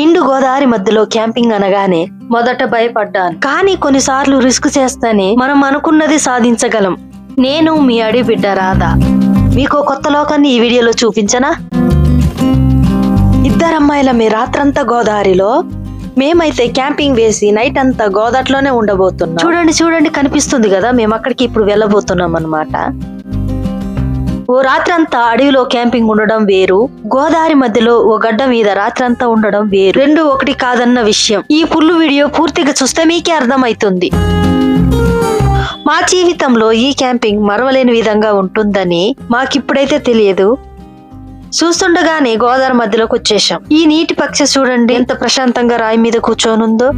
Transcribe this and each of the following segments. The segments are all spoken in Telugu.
నిండు గోదావరి మధ్యలో క్యాంపింగ్ అనగానే మొదట భయపడ్డాను, కానీ కొన్నిసార్లు రిస్క్ చేస్తేనే మనం అనుకున్నది సాధించగలం. నేను మీ అడి బిడ్డ రాధా మీకు కొత్త లోకాన్ని ఈ వీడియోలో చూపించనా? ఇద్దరమ్మాయిలమే రాత్రంతా గోదావరిలో, మేమైతే క్యాంపింగ్ వేసి నైట్ అంతా గోదాట్లోనే ఉండబోతున్నాం. చూడండి చూడండి కనిపిస్తుంది కదా, మేము అక్కడికి ఇప్పుడు వెళ్ళబోతున్నాం అన్నమాట. ఓ రాత్రంతా అడవిలో క్యాంపింగ్ ఉండడం వేరు, గోదావరి మధ్యలో ఓ గడ్డ మీద రాత్రంతా ఉండడం వేరు. రెండు ఒకటి కాదన్న విషయం ఈ ఫుల్ వీడియో పూర్తిగా చూస్తే మీకే అర్థమవుతుంది. మా జీవితంలో ఈ క్యాంపింగ్ మరవలేని విధంగా ఉంటుందని మాకిప్పుడైతే తెలియదు. చూస్తుండగానే గోదావరి మధ్యలోకి వచ్చేసాం. ఈ నీటి పక్షి చూడండి ఎంత ప్రశాంతంగా రాయి మీద కూర్చొనుందో.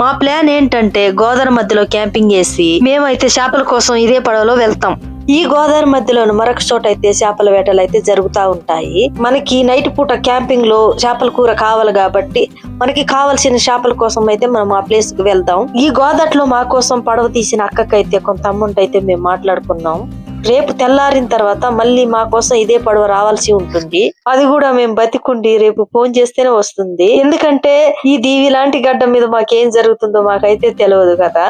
మా ప్లాన్ ఏంటంటే గోదావరి మధ్యలో క్యాంపింగ్ చేసి మేమైతే చేపల కోసం ఇదే పడవలో వెళ్తాం. ఈ గోదావరి మధ్యలోని మరొక చోట అయితే చేపల వేటలు అయితే జరుగుతూ ఉంటాయి. మనకి నైట్ పూట క్యాంపింగ్ లో చేపల కూర కావాలి కాబట్టి మనకి కావలసిన చేపల కోసం అయితే మనం ఆ ప్లేస్ కి వెళ్దాం. ఈ గోదాట్లో మా కోసం పడవ తీసిన అక్కకైతే కొంత అమౌంట్ అయితే మేము మాట్లాడుకున్నాం. రేపు తెల్లారిన తర్వాత మళ్ళీ మా కోసం ఇదే పడవ రావాల్సి ఉంటుంది. అది కూడా మేము బతికుండి రేపు ఫోన్ చేస్తేనే వస్తుంది. ఎందుకంటే ఈ దీవి లాంటి గడ్డ మీద మాకేం జరుగుతుందో మాకైతే తెలియదు కదా.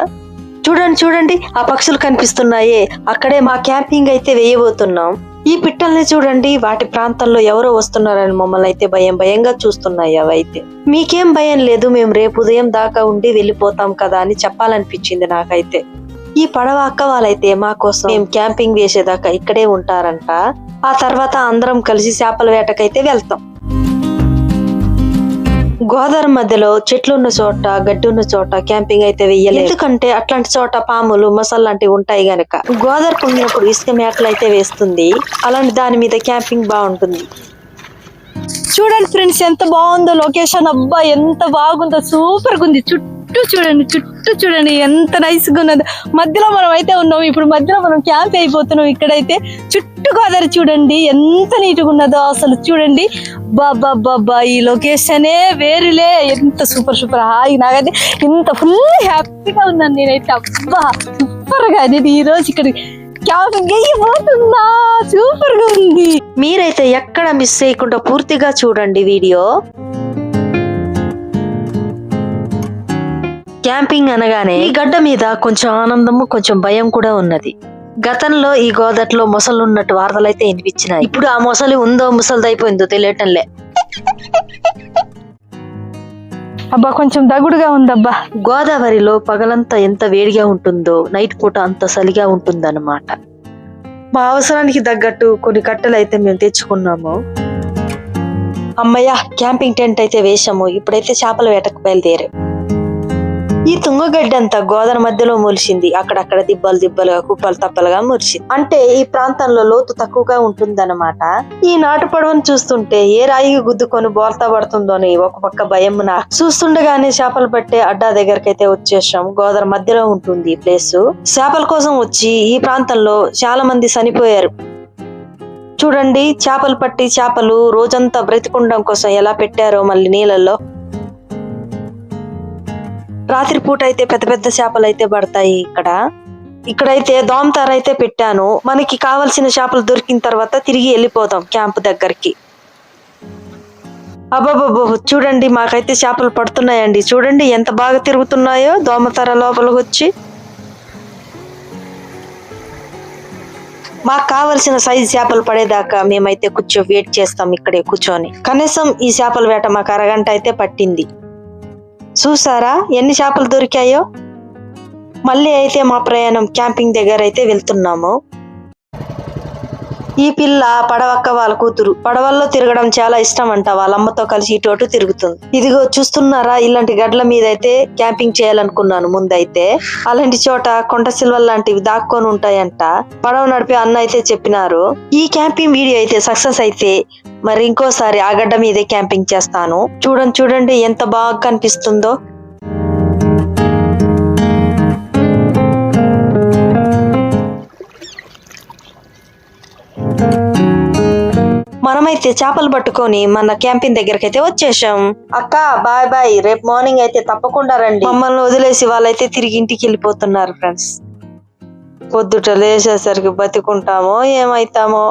చూడండి చూడండి ఆ పక్షులు కనిపిస్తున్నాయే, అక్కడే మా క్యాంపింగ్ అయితే వేయబోతున్నాం. ఈ పిట్టల్ని చూడండి, వాటి ప్రాంతంలో ఎవరో వస్తున్నారని మమ్మల్ని అయితే భయంగా చూస్తున్నాయి. అవైతే మీకేం భయం లేదు, మేము రేపు ఉదయం దాకా ఉండి వెళ్ళిపోతాం కదా అని చెప్పాలనిపించింది నాకైతే. ఈ పడవ అక్క వాళ్ళైతే మా కోసం మేము క్యాంపింగ్ వేసేదాకా ఇక్కడే ఉంటారంట. ఆ తర్వాత అందరం కలిసి చేపల వేటకైతే వెళ్తాం. గోదావరి మధ్యలో చెట్లు ఉన్న చోట గడ్డి ఉన్న చోట క్యాంపింగ్ అయితే వెయ్యలేదు, ఎందుకంటే అట్లాంటి చోట పాములు మొసలు లాంటివి ఉంటాయి గనక. గోదావరి పొంగినప్పుడు ఇసుక మేటలు అయితే వేస్తుంది, అలాంటి దాని మీద క్యాంపింగ్ బాగుంటుంది. చూడండి ఫ్రెండ్స్ ఎంత బాగుందో లొకేషన్, అబ్బా ఎంత బాగుందో, సూపర్ గా ఉంది. చుట్టూ చూడండి ఎంత నైస్ గా ఉన్నదో. మధ్యలో మనం అయితే ఉన్నాం, ఇప్పుడు మధ్యలో మనం క్యాంప్ అయిపోతున్నాం. ఇక్కడైతే చుట్టూ గోదావరి చూడండి ఎంత నీట్గా ఉన్నదో అసలు. చూడండి బాబా ఈ లొకేషనే వేరులే, ఎంత సూపర్ హాయ్. నాకైతే ఇంత ఫుల్ హ్యాపీగా ఉన్నాను నేనైతే. అబ్బా సూపర్ గా నేను ఈ రోజు ఇక్కడ క్యాంపింగ్ అయిపోతున్నా, సూపర్ గా ఉంది. మీరైతే ఎక్కడ మిస్ చేయకుండా పూర్తిగా చూడండి వీడియో. క్యాంపింగ్ అనగానే ఈ గడ్డ మీద కొంచెం ఆనందము కొంచెం భయం కూడా ఉన్నది. గతంలో ఈ గోదాట్లో మొసలు ఉన్నట్టు వార్తలు అయితే వినిపించినాయి. ఇప్పుడు ఆ మొసలి ఉందో ముసలిదైపోయిందో తెలియటంలే. అబ్బా కొంచెం దగుడుగా ఉందబ్బా. గోదావరిలో పగలంతా ఎంత వేడిగా ఉంటుందో నైట్ పూట అంత చలిగా ఉంటుందన్నమాట. మా అవసరానికి తగ్గట్టు కొన్ని కట్టెలు అయితే మేము తెచ్చుకున్నాము. అమ్మయ్య క్యాంపింగ్ టెంట్ అయితే వేసాము. ఇప్పుడైతే చేపల వేటకు బయలుదేరాం. ఈ తుంగగడ్డి అంతా గోదావరి మధ్యలో మొలిసింది, అక్కడక్కడ దిబ్బలుగా కుప్పలు తప్పలుగా మురిసింది. అంటే ఈ ప్రాంతంలో లోతు తక్కువగా ఉంటుందన్నమాట. ఈ నాటు పడవను చూస్తుంటే ఏ రాయికి గుద్దుకొని బోల్తా పడుతుందో అని ఒక పక్క భయం నాకు. చూస్తుండగానే చేపలు పట్టే అడ్డా దగ్గరకి అయితే వచ్చేసాం. గోదావరి మధ్యలో ఉంటుంది ఈ ప్లేస్. చేపల కోసం వచ్చి ఈ ప్రాంతంలో చాలా మంది చనిపోయారు. చూడండి చేపలు పట్టి చేపలు రోజంతా బ్రతికుండడం కోసం ఎలా పెట్టారో మళ్ళీ నీళ్ళల్లో. రాత్రి పూట అయితే పెద్ద చేపలు అయితే పడతాయి. ఇక్కడైతే దోమతార అయితే పెట్టాను. మనకి కావలసిన చేపలు దొరికిన తర్వాత తిరిగి వెళ్ళిపోతాం క్యాంప్ దగ్గరికి. అబ్బాబ్బో చూడండి మాకైతే చేపలు పడుతున్నాయండి. చూడండి ఎంత బాగా తిరుగుతున్నాయో దోమతార లోపలికి వచ్చి. మాకు కావలసిన సైజు చేపలు పడేదాకా మేమైతే వెయిట్ చేస్తాం ఇక్కడే కూర్చొని. కనీసం ఈ చేపల వేట మాకు అరగంట అయితే పట్టింది. చూసారా ఎన్ని చేపలు దొరికాయో. మళ్ళీ అయితే మా ప్రయాణం క్యాంపింగ్ దగ్గర అయితే వెళ్తున్నాము. ఈ పిల్ల పడవక్క వాళ్ళ కూతురు. పడవల్లో తిరగడం చాలా ఇష్టం అంట. వాళ్ళ అమ్మతో కలిసి ఇటు తిరుగుతుంది. ఇదిగో చూస్తున్నారా, ఇలాంటి గడ్ల మీద అయితే క్యాంపింగ్ చేయాలనుకున్నాను ముందైతే. అలాంటి చోట కొండ సిల్వల్ లాంటివి దాక్కొని ఉంటాయంట. పడవ నడిపే అన్న అయితే చెప్పినారు. ఈ క్యాంపింగ్ వీడియో అయితే సక్సెస్ అయితే మరి ఇంకోసారి ఆ గడ్డ మీదే క్యాంపింగ్ చేస్తాను. చూడండి ఎంత బాగా కనిపిస్తుందో. మనమైతే చేపలు పట్టుకొని మన క్యాంపింగ్ దగ్గరకైతే వచ్చేసాం. అక్క బాయ్, రేపు మార్నింగ్ అయితే తప్పకుండా రండి. మమ్మల్ని వదిలేసి వాళ్ళైతే తిరిగి ఇంటికి వెళ్ళిపోతున్నారు ఫ్రెండ్స్. పొద్దుట లేచేసరికి బతికుంటామో ఏమైతామో.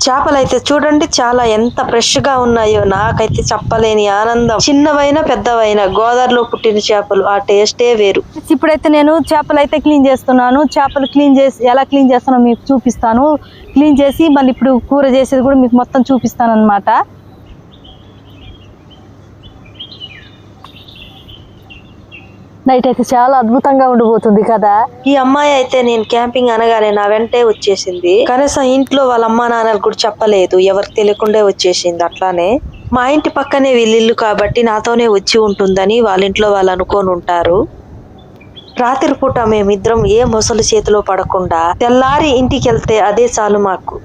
చేపలు అయితే చూడండి చాలా ఎంత ఫ్రెష్ గా ఉన్నాయో, నాకైతే చెప్పలేని ఆనందం. చిన్నవైనా పెద్దవైనా గోదావరిలో పుట్టిన చేపలు ఆ టేస్టే వేరు. ఇప్పుడైతే నేను చేపలు అయితే క్లీన్ చేస్తున్నాను. చేపలు క్లీన్ చేసి ఎలా క్లీన్ చేస్తానో మీకు చూపిస్తాను. క్లీన్ చేసి మళ్ళీ ఇప్పుడు కూర చేసేది కూడా మీకు మొత్తం చూపిస్తాను అన్నమాట. నైట్ అయితే చాలా అద్భుతంగా ఉండబోతుంది కదా. ఈ అమ్మాయి అయితే నేను క్యాంపింగ్ అనగానే నా వెంటే వచ్చేసింది. కనీసం ఇంట్లో వాళ్ళ అమ్మా నాన్నలు కూడా చెప్పలేదు, ఎవరికి తెలియకుండా వచ్చేసింది. అట్లానే మా ఇంటి పక్కనే వీళ్ళిల్లు కాబట్టి నాతోనే వచ్చి ఉంటుందని వాళ్ళ ఇంట్లో వాళ్ళు అనుకొని ఉంటారు. రాత్రి పూట మేమిద్దరం ఏ మొసలు చేతిలో పడకుండా తెల్లారి ఇంటికి వెళ్తే అదే చాలు మాకు.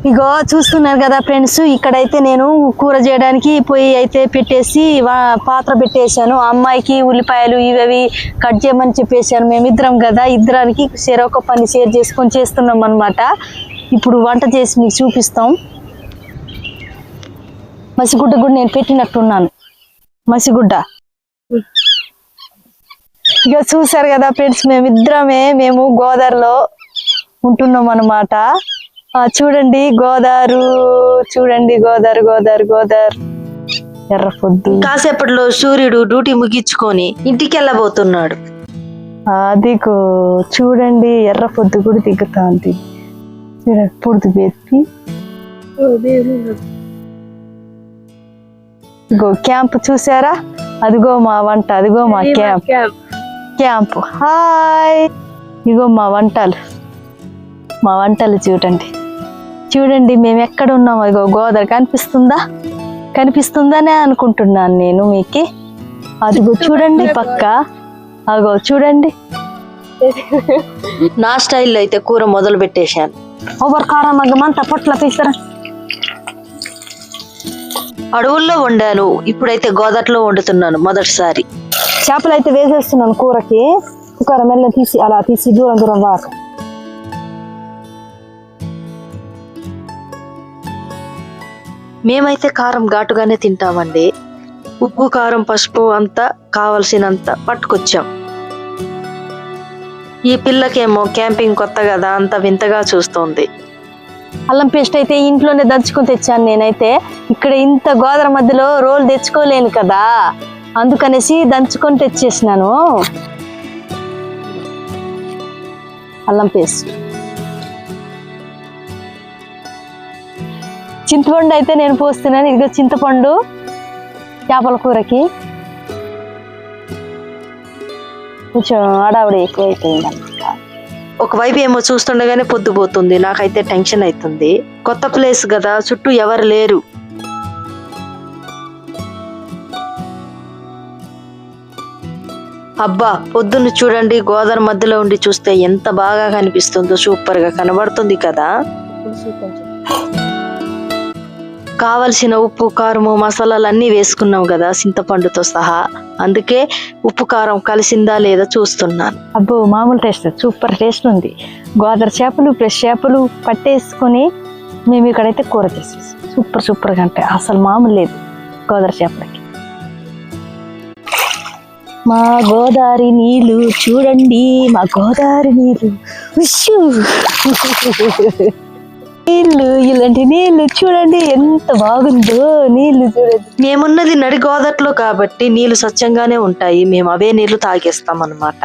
ఇగో చూస్తున్నారు కదా ఫ్రెండ్స్, ఇక్కడైతే నేను కూర చేయడానికి పొయ్యి అయితే పెట్టేసి పాత్ర పెట్టేశాను. అమ్మాయికి ఉల్లిపాయలు ఇవి కట్ చేయమని చెప్పేశాను. మేమిద్దరం కదా, ఇద్దరానికి ఒక పని షేర్ చేసుకొని చేస్తున్నాం అన్నమాట. ఇప్పుడు వంట చేసి మీకు చూపిస్తాం. మసిగుడ్డ కూడా నేను పెట్టినట్టున్నాను, మసిగుడ్డ. ఇక చూసారు కదా ఫ్రెండ్స్, మేము గోదావరిలో ఉంటున్నాం అన్నమాట. చూడండి గోదావరి, చూడండి గోదావరి ఎర్ర పొద్దు. కాసేపట్లో సూర్యుడు డ్యూటీ ముగించుకొని ఇంటికి వెళ్ళబోతున్నాడు. అదిగో చూడండి ఎర్ర పొద్దు కూడా దిగుతాంది. పొద్దు పెట్టి ఇగో క్యాంప్ చూసారా, అదిగో మా వంట, అదిగో మా క్యాంప్. హాయ్, ఇగో మా వంటలు చూడండి మేము ఎక్కడ ఉన్నాము. ఇగో గోదావరి కనిపిస్తుందనే అనుకుంటున్నాను నేను మీకు. అదిగో చూడండి పక్క, అగో చూడండి. నా స్టైల్లో అయితే కూర మొదలు పెట్టేశాను. ఓవర్ కారం అంతా పొట్ల తీసారా. అడవుల్లో వండాను, ఇప్పుడైతే గోదావరిలో వండుతున్నాను మొదటిసారి. చేపలు అయితే వేసేస్తున్నాను కూరకి. కుక్కర మెల్ల తీసి అలా తీసి దూరం రాక. మేమైతే కారం ఘాటుగానే తింటామండి. ఉప్పు కారం పసుపు అంతా కావలసినంత పట్టుకొచ్చాం. ఈ పిల్లకేమో క్యాంపింగ్ కొత్త కదా, అంత వింతగా చూస్తోంది. అల్లం పేస్ట్ అయితే ఇంట్లోనే దంచుకొని తెచ్చాను నేనైతే. ఇక్కడ ఇంత గోదావరి మధ్యలో రోల్ తెచ్చుకోలేను కదా, అందుకనేసి దంచుకొని తెచ్చేసినాను అల్లం పేస్ట్. చింతపండు అయితే నేను పోస్తున్నాను. ఇదిగో చింతపండు చేపల కూరకి. కొంచెం అడావుడి ఎక్కువ అయిపోయింది అన్నమాట. ఒకవైపు ఏమో చూస్తుండగానే పొద్దుపోతుంది. నాకైతే టెన్షన్ అవుతుంది. కొత్త ప్లేస్ కదా, చుట్టూ ఎవరు లేరు. అబ్బా పొద్దున్న చూడండి, గోదావరి మధ్యలో ఉండి చూస్తే ఎంత బాగా కనిపిస్తుందో. సూపర్ గా కనబడుతుంది కదా. కావలసిన ఉప్పు కారము మసాలాలు అన్నీ వేసుకున్నాం కదా చింతపండుతో సహా, అందుకే ఉప్పు కారం కలిసిందా లేదా చూస్తున్నాను. అబ్బో మామూలు టేస్ట్, సూపర్ టేస్ట్ ఉంది. గోదావరి చేపలు ఫ్రెష్ చేపలు పట్టేసుకొని మేము ఇక్కడైతే కూర చేసేసి సూపర్గా అంటే అసలు మామూలు లేదు గోదావరి చేపలకి. మా గోదావరి నీళ్ళు చూడండి, మా గోదావరి నీళ్ళు నీళ్ళు, ఇలాంటి నీళ్లు చూడండి ఎంత బాగుందో. నీళ్లు చూడండి. మేమున్నది నడి గోదావరిలో కాబట్టి నీళ్లు స్వచ్ఛంగానే ఉంటాయి. మేము అవే నీళ్లు తాగేస్తాం అన్నమాట.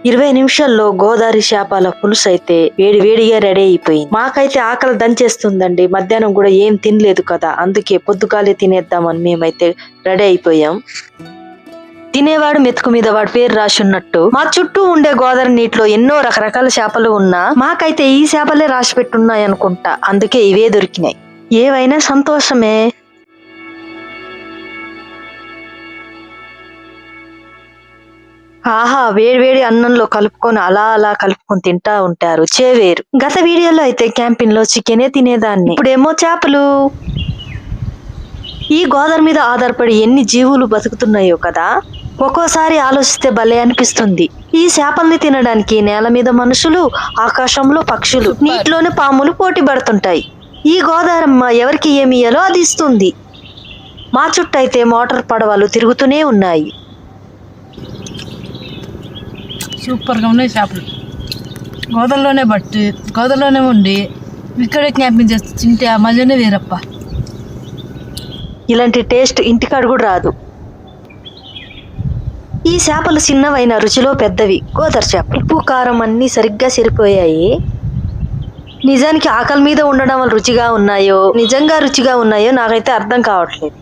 ఇరవై నిమిషాల్లో గోదావరి చేపల పులుసు అయితే వేడిగా రెడీ అయిపోయింది. మాకైతే ఆకలి దంచేస్తుందండి. మధ్యాహ్నం కూడా ఏం తినలేదు కదా, అందుకే పొద్దుగాలే తినేద్దామని మేమైతే రెడీ అయిపోయాం. తినేవాడు మెతుకు మీద వాడి పేరు రాసి ఉన్నట్టు మా చుట్టూ ఉండే గోదావరి నీటిలో ఎన్నో రకరకాల చేపలు ఉన్నా మాకైతే ఈ చేపలే రాసి పెట్టున్నాయి అనుకుంటా, అందుకే ఇవే దొరికినాయి. ఏవైనా సంతోషమే. ఆహా, వేడివేడి అన్నంలో కలుపుకొని అలా కలుపుకొని తింటా ఉంటారు, చేవేరు. గత వీడియోలో అయితే క్యాంపింగ్ లో చికెనే తినేదాన్ని, ఇప్పుడేమో చేపలు. ఈ గోదావరి మీద ఆధారపడి ఎన్ని జీవులు బతుకుతున్నాయో కదా, ఒక్కోసారి ఆలోచిస్తే భలే అనిపిస్తుంది. ఈ చేపల్ని తినడానికి నేల మీద మనుషులు, ఆకాశంలో పక్షులు, నీటిలోని పాములు పోటీ పడుతుంటాయి. ఈ గోదావరమ్మ ఎవరికి ఏమియ్యాలో అది ఇస్తుంది. మా చుట్టూ అయితే మోటార్ పడవలు తిరుగుతూనే ఉన్నాయి. సూపర్గా ఉన్నాయి చేపలు. గోదావరిలోనే ఉండి ఇక్కడే క్యాంపింగ్ చేస్తే తింటే ఆ మజానే వేరప్ప. ఇలాంటి టేస్ట్ ఇంటికాడ కూడా రాదు. ఈ చేపలు చిన్నవైన రుచిలో పెద్దవి గోదావరి చేపలు. ఉప్పు కారం అన్నీ సరిగ్గా సరిపోయాయి. నిజానికి ఆకలి మీద ఉండడం వల్ల నిజంగా రుచిగా ఉన్నాయో నాకైతే అర్థం కావట్లేదు.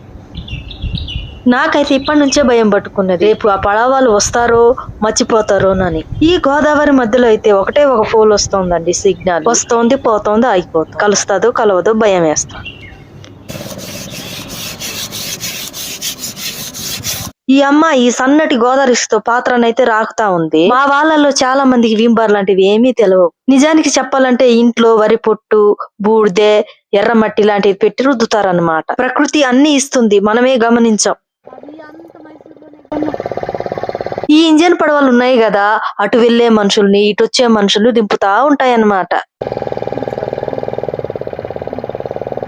నాకైతే ఇప్పటి నుంచే భయం పట్టుకున్నది, రేపు ఆ పడవలు వస్తారో మర్చిపోతారోనని. ఈ గోదావరి మధ్యలో అయితే ఒకటే ఒక పోల్ వస్తుందండి, సిగ్నల్ వస్తోంది పోతోంది ఆగిపోతుంది, కలుస్తుందో కలవదో భయం వేస్తాం. ఈ అమ్మాయి సన్నటి గోదావరి ఇసుకతో పాత్రనైతే రాకుతా ఉంది. మా వాళ్ళలో చాలా మందికి వింబర్ లాంటివి ఏమీ తెలియవు. నిజానికి చెప్పాలంటే ఇంట్లో వరి పొట్టు, బూడిదే, ఎర్రమట్టి లాంటివి పెట్టి రుద్దుతారన్నమాట. ప్రకృతి అన్ని ఇస్తుంది, మనమే గమనించాం. ఈ ఇంజన్ పడవలు ఉన్నాయి కదా, అటు వెళ్లే మనుషుల్ని ఇటు వచ్చే మనుషులు దింపుతా ఉంటాయన్నమాట.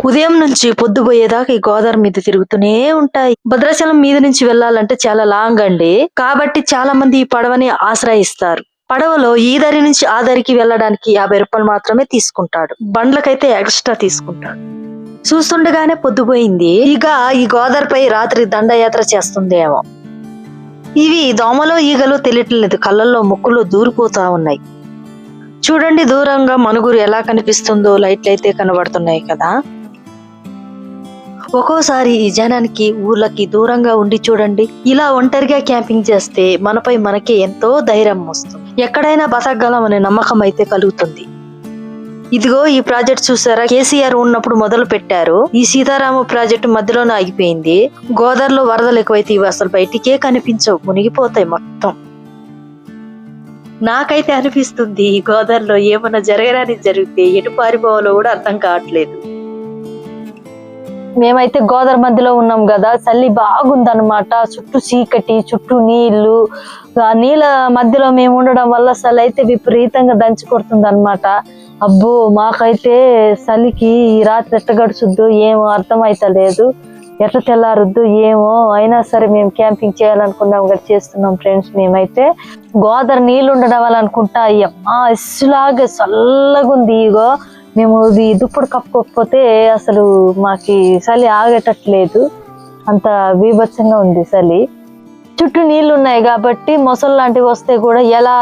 ఉదయం నుంచి పొద్దుపోయేదాకా ఈ గోదావరి మీద తిరుగుతూనే ఉంటాయి. భద్రాచలం మీద నుంచి వెళ్లాలంటే చాలా లాంగ్ అండి, కాబట్టి చాలా మంది ఈ పడవని ఆశ్రయిస్తారు. పడవలో ఈ దరి నుంచి ఆ దరికి వెళ్ళడానికి 50 రూపాయలు మాత్రమే తీసుకుంటాడు. బండ్లకైతే ఎక్స్ట్రా తీసుకుంటాడు. చూస్తుండగానే పొద్దుపోయింది. ఇక ఈ గోదావరిపై రాత్రి దండయాత్ర చేస్తుందేమో. ఇవి దోమలో ఈగలో తెలియట్లేదు, కళ్ళల్లో ముక్కులో దూరిపోతా ఉన్నాయి. చూడండి దూరంగా మనుగురు ఎలా కనిపిస్తుందో, లైట్లు అయితే కనబడుతున్నాయి కదా. ఒక్కోసారి ఈ జనానికి ఊర్లకి దూరంగా ఉండి చూడండి, ఇలా ఒంటరిగా క్యాంపింగ్ చేస్తే మనపై మనకి ఎంతో ధైర్యం వస్తుంది. ఎక్కడైనా బతకగలం అనే నమ్మకం అయితే కలుగుతుంది. ఇదిగో ఈ ప్రాజెక్ట్ చూసారా, కేసీఆర్ ఉన్నప్పుడు మొదలు పెట్టారు. ఈ సీతారామ ప్రాజెక్టు మధ్యలోనే ఆగిపోయింది. గోదావరిలో వరదలు ఎక్కువైతే ఇవి అసలు బయటికే కనిపించవు, మునిగిపోతాయి మొత్తం. నాకైతే అనిపిస్తుంది ఈ గోదావరిలో ఏమన్నా జరగడానికి జరిగితే ఎటు పారిపోవాలో కూడా అర్థం కావట్లేదు. మేమైతే గోదావరి మధ్యలో ఉన్నాం కదా, చలి బాగుందన్నమాట. చుట్టూ చీకటి, చుట్టూ నీళ్లు. ఆ నీళ్ళ మధ్యలో మేము ఉండడం వల్ల చలి అయితే విపరీతంగా దంచి కొడుతుంది అనమాట. అబ్బో మాకైతే చలికి ఈ రాత్రి ఎట్ట గడుచుద్దు ఏమో అర్థం అయితలేదు, ఎట్లా తెల్లారుద్దు ఏమో. అయినా సరే మేము క్యాంపింగ్ చేయాలనుకున్నాం కదా, చేస్తున్నాం ఫ్రెండ్స్. మేమైతే గోదావరి నీళ్ళు ఉండడం వల్ల అనుకుంటా ఇసులాగా చల్లగా ఉంది. ఇగో మేము ఇది దుప్పుడు కప్పుకోకపోతే అసలు మాకి చలి ఆగేటట్లేదు, అంత బీభత్సంగా ఉంది చలి. చుట్టూ నీళ్లు ఉన్నాయి కాబట్టి మొసలు లాంటివి వస్తే కూడా ఎలా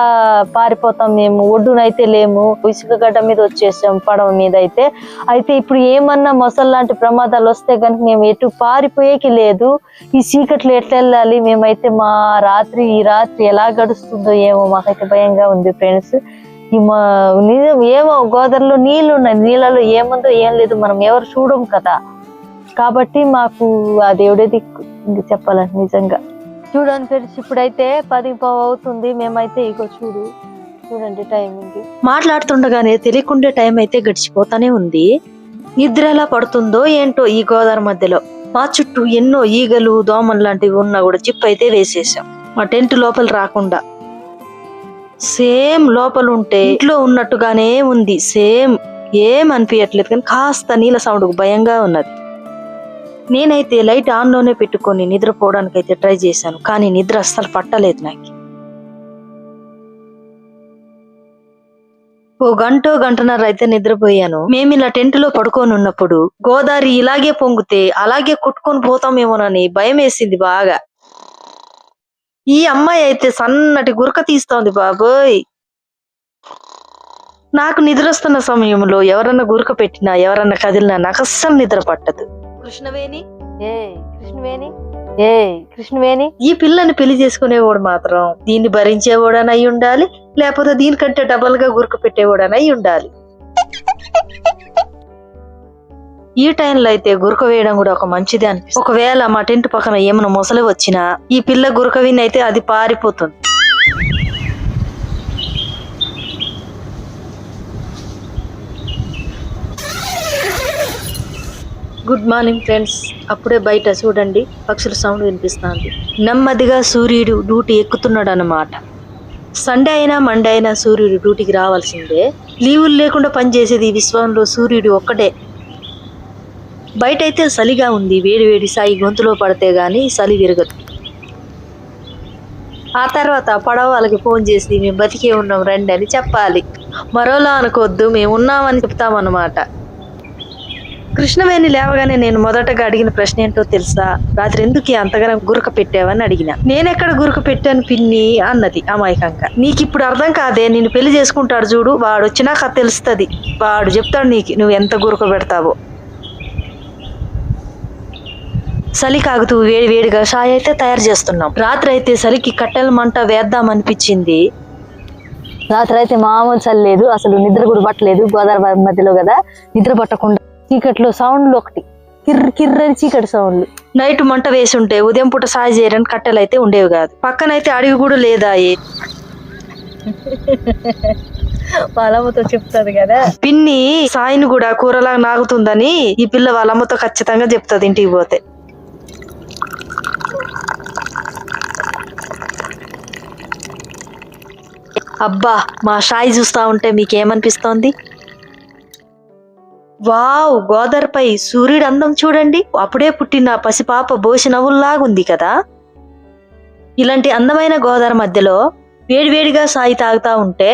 పారిపోతాం మేము. ఒడ్డునైతే లేము, ఇసుక గడ్డ మీద వచ్చేసాం పడవ మీద అయితే. ఇప్పుడు ఏమన్నా మొసలు లాంటి ప్రమాదాలు వస్తే కనుక మేము ఎటు పారిపోయేకి లేదు. ఈ చీకట్లు ఎట్లా వెళ్ళాలి మేమైతే. ఈ రాత్రి ఎలా గడుస్తుందో ఏమో, మాకైతే భయంగా ఉంది ఫ్రెండ్స్. నిజం ఏమో, గోదావరిలో నీళ్లు ఉన్నాయి, నీళ్ళలో ఏముందో ఏం లేదు, మనం ఎవరు చూడం కదా. కాబట్టి మాకు ఆ దేవుడే దిక్కు, ఇంక చెప్పాలంటే నిజంగా. చూడండి ఫ్రెండ్స్, ఇప్పుడైతే 10:15 అవుతుంది. మేమైతే ఇగో చూడండి టైమింగ్. మాట్లాడుతుండగానే తెలియకుండా టైం అయితే గడిచిపోతానే ఉంది. నిద్ర ఎలా పడుతుందో ఏంటో ఈ గోదావరి మధ్యలో. మా చుట్టూ ఎన్నో ఈగలు, దోమలు లాంటివి ఉన్నా కూడా జిప్ అయితే వేసేసాం, మా టెంట్ లోపల రాకుండా. సేమ్ లోపల ఉంటే ఇంట్లో ఉన్నట్టుగానే ఉంది, సేమ్ ఏం అనిపించట్లేదు. కానీ కాస్త నీళ్ళ సౌండ్ భయంగా ఉన్నది. నేనైతే లైట్ ఆన్ లోనే పెట్టుకొని నిద్రపోవడానికి అయితే ట్రై చేశాను, కానీ నిద్ర అస్సలు పట్టలేదు నాకు. ఓ గంటన్నర అయితే నిద్రపోయాను. మేము ఇలా టెంట్ లో పడుకొని ఉన్నప్పుడు గోదావరి ఇలాగే పొంగితే అలాగే కొట్టుకొని పోతామేమోనని భయం వేసింది బాగా. ఈ అమ్మాయి అయితే సన్నటి గురక తీస్తోంది బాబోయ్. నాకు నిద్ర వస్తున్న సమయంలో ఎవరన్నా గురక పెట్టినా, ఎవరన్నా కదిలినా నాకు అస్సలు నిద్ర పట్టదు. కృష్ణవేణి ఈ పిల్లని పెళ్లి చేసుకునేవాడు మాత్రం దీన్ని భరించేవాడని అయి ఉండాలి, లేకపోతే దీనికంటే డబల్ గా గురక పెట్టేవాడని అయి ఉండాలి. ఈ టైంలో అయితే గురక వేయడం కూడా ఒక మంచిది అనిపిస్తుంది. ఒకవేళ మా టెంట్ పక్కన ఏమైనా మొసలి వచ్చినా ఈ పిల్ల గురక విని అయితే అది పారిపోతుంది. Good morning friends. అప్పుడే బయట చూడండి పక్షుల సౌండ్ వినిపిస్తుంది. నెమ్మదిగా సూర్యుడు డ్యూటీ ఎక్కుతున్నాడు అన్నమాట. సండే అయినా మండే అయినా సూర్యుడు డ్యూటీకి రావాల్సిందే. లీవులు లేకుండా పనిచేసేది ఈ విశ్వంలో సూర్యుడు ఒక్కటే. బయట అయితే చలిగా ఉంది, వేడి సాయి గొంతులో పడితే గాని చలి విరగదు. ఆ తర్వాత పడవ వాళ్ళకి ఫోన్ చేసి మేము బతికే ఉన్నాం రండి అని చెప్పాలి. మరోలా అనుకోవద్దు, మేము ఉన్నామని చెప్తామన్నమాట. కృష్ణవేణి లేవగానే నేను మొదటగా అడిగిన ప్రశ్న ఏంటో తెలుసా? రాత్రి ఎందుకు అంతగానో గురక పెట్టావని అడిగిన. నేనెక్కడ గురక పెట్టాను పిన్ని అన్నది అమాయకంగా. నీకిప్పుడు అర్థం కాదే, నేను పెళ్లి చేసుకుంటాడు చూడు, వాడు వచ్చినాక తెలుస్తుంది, వాడు చెప్తాడు నీకు నువ్వు ఎంత గురక పెడతావో. చలి కాగుతూ వేడి వేడిగా షాయ్ అయితే తయారు చేస్తున్నాం. రాత్రి అయితే చలికి కట్టెల మంట వేద్దామనిపించింది. రాత్రి అయితే మామూలు చలి లేదు, అసలు నిద్ర కూడా పట్టలేదు. గోదావరి మధ్యలో కదా, నిద్ర పట్టకుండా చీకట్లో సౌండ్లు ఒకటి కిర్ర కిర్రని చీకటి సౌండ్లు. నైట్ మంట వేసి ఉంటే ఉదయం పూట సాయి చేయడానికి కట్టెలు అయితే ఉండేవి కాదు. పక్కనైతే అడవి కూడా లేదా. వాళ్ళమ్మతో చెప్తాది కదా పిన్ని సాయిని కూడా కూరలాగా నాగుతుందని ఈ పిల్ల వాళ్ళమ్మతో ఖచ్చితంగా చెప్తుంది ఇంటికి పోతే. అబ్బా మా సాయి చూస్తా ఉంటే మీకేమనిపిస్తోంది? వావ్, గోదావరిపై సూర్యుడు అందం చూడండి. అప్పుడే పుట్టిన పసిపాప బోసి నవ్వుల్లాగుంది కదా. ఇలాంటి అందమైన గోదావరి మధ్యలో వేడివేడిగా సాయి తాగుతా ఉంటే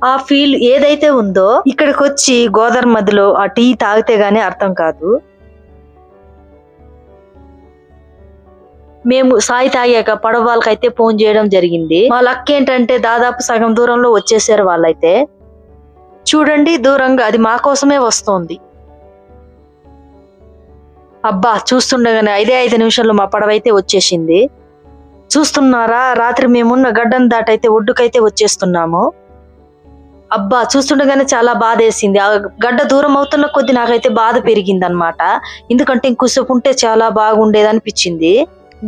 ఆ ఫీల్ ఏదైతే ఉందో ఇక్కడికి వచ్చి గోదావరి మధ్యలో ఆ టీ తాగితే గానీ అర్థం కాదు. మేము సాయి తాగాక పడవ వాళ్ళకైతే ఫోన్ చేయడం జరిగింది. మా లక్ ఏంటంటే దాదాపు సగం దూరంలో వచ్చేసారు వాళ్ళైతే. చూడండి దూరంగా, అది మా కోసమే వస్తోంది. అబ్బా, చూస్తుండగానే 5 నిమిషాల్లో మా పడవ అయితే వచ్చేసింది. చూస్తున్నారా, రాత్రి మేమున్న గడ్డం దాటైతే ఒడ్డుకైతే వచ్చేస్తున్నాము. అబ్బా, చూస్తుండగానే చాలా బాధ వేసింది. ఆ గడ్డ దూరం అవుతున్న కొద్ది నాకైతే బాధ పెరిగింది అనమాట. ఎందుకంటే ఇంకొసేపు ఉంటే చాలా బాగుండేది అనిపించింది.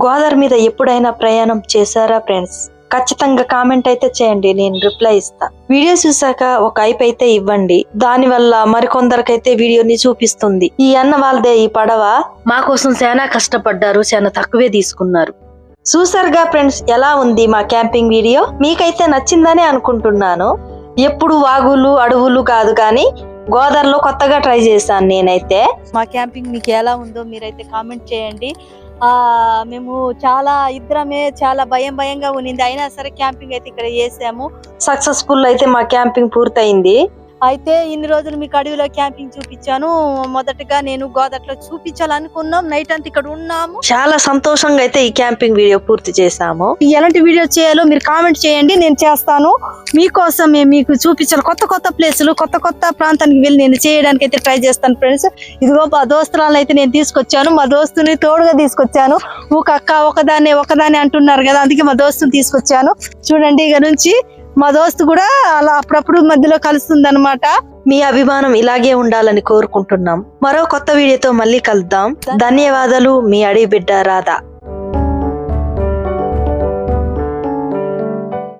గోదావరి మీద ఎప్పుడైనా ప్రయాణం చేశారా ఫ్రెండ్స్? ఖచ్చితంగా కామెంట్ అయితే చేయండి, నేను రిప్లై ఇస్తా. వీడియో చూసాక ఒక హైప్ అయితే ఇవ్వండి, దాని వల్ల మరికొందరికైతే వీడియోని చూపిస్తుంది. ఈ అన్న వాళ్ళదే ఈ పడవ. మా కోసం చాలా కష్టపడ్డారు, చాలా తక్కువే తీసుకున్నారు. చూసారుగా ఫ్రెండ్స్, ఎలా ఉంది మా క్యాంపింగ్ వీడియో? మీకైతే నచ్చిందనే అనుకుంటున్నాను. ఎప్పుడు వాగులు అడవులు కాదు కానీ గోదావరిలో కొత్తగా ట్రై చేశాను నేనైతే. మా క్యాంపింగ్ మీకు ఎలా ఉందో మీరైతే కామెంట్ చేయండి. మేము ఇద్దరమే చాలా భయంగా ఉన్నింది, అయినా సరే క్యాంపింగ్ అయితే ఇక్కడ చేసాము. సక్సెస్ఫుల్ అయితే మా క్యాంపింగ్ పూర్తయింది. అయితే ఇన్ని రోజులు మీకు అడవిలో క్యాంపింగ్ చూపించాను. మొదటగా నేను గోదావరిలో చూపించాలనుకున్నాం, నైట్ అంతా ఇక్కడ ఉన్నాము. చాలా సంతోషంగా అయితే ఈ క్యాంపింగ్ వీడియో పూర్తి చేసాము. ఎలాంటి వీడియో చేయాలో మీరు కామెంట్ చేయండి, నేను చేస్తాను. మీకోసం మీకు చూపించాలి కొత్త ప్లేసులు, కొత్త ప్రాంతానికి వెళ్ళి నేను చేయడానికి అయితే ట్రై చేస్తాను ఫ్రెండ్స్. ఇదిగో మా దోస్తులను అయితే నేను తీసుకొచ్చాను, మా దోస్తుని తోడుగా తీసుకొచ్చాను. అక్క ఒకదాన్ని అంటున్నారు కదా, అందుకే మా దోస్తుని తీసుకొచ్చాను. చూడండి, ఇక నుంచి మా దోస్తు కూడా అలా అప్పుడప్పుడు మధ్యలో కలుస్తుంది అనమాట. మీ అభిమానం ఇలాగే ఉండాలని కోరుకుంటున్నాం. మరో కొత్త వీడియోతో మళ్ళీ కలుద్దాం. ధన్యవాదాలు, మీ అడవి బిడ్డ రాధా.